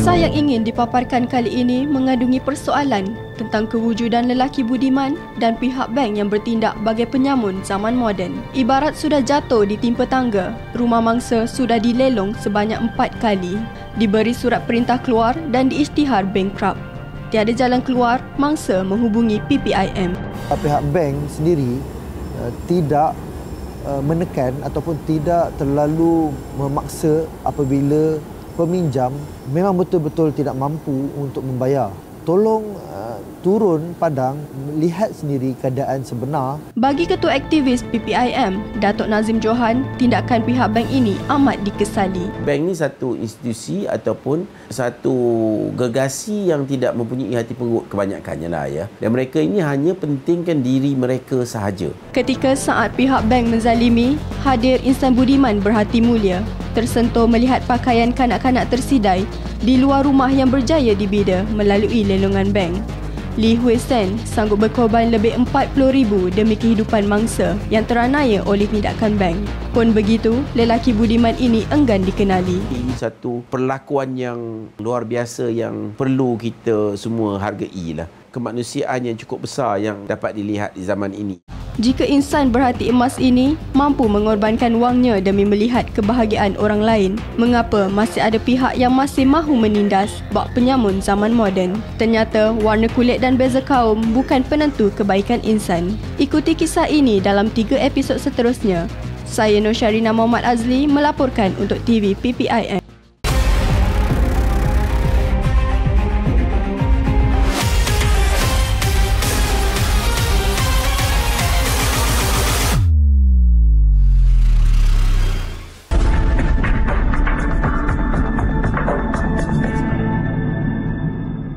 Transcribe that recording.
Kisah yang ingin dipaparkan kali ini mengandungi persoalan tentang kewujudan lelaki budiman dan pihak bank yang bertindak bagai penyamun zaman moden. Ibarat sudah jatuh ditimpa tangga, rumah mangsa sudah dilelong sebanyak 4 kali, diberi surat perintah keluar dan diisytihar bankrupt. Tiada jalan keluar, mangsa menghubungi PPIM. Pihak bank sendiri tidak menekan ataupun tidak terlalu memaksa apabila peminjam memang betul-betul tidak mampu untuk membayar. Tolong turun padang, lihat sendiri keadaan sebenar. Bagi Ketua Aktivis PPIM, Datuk Nazim Johan, tindakan pihak bank ini amat dikesali. Bank ni satu institusi ataupun satu gergasi yang tidak mempunyai hati pengurut kebanyakannya lah ya. Dan mereka ini hanya pentingkan diri mereka sahaja. Ketika saat pihak bank menzalimi, hadir insan budiman berhati mulia, tersentuh melihat pakaian kanak-kanak tersidai di luar rumah yang berjaya dibida melalui lelongan bank. Lee Hui Sen sanggup berkorban lebih 40,000 demi kehidupan mangsa yang teranaya oleh tindakan bank. Pun begitu, lelaki budiman ini enggan dikenali. Ini satu perlakuan yang luar biasa yang perlu kita semua hargai lah. Kemanusiaan yang cukup besar yang dapat dilihat di zaman ini. Jika insan berhati emas ini mampu mengorbankan wangnya demi melihat kebahagiaan orang lain, mengapa masih ada pihak yang masih mahu menindas bak penyamun zaman moden? Ternyata warna kulit dan beza kaum bukan penentu kebaikan insan. Ikuti kisah ini dalam 3 episod seterusnya. Saya Nur Syarina Muhammad Azli melaporkan untuk TV PPIM.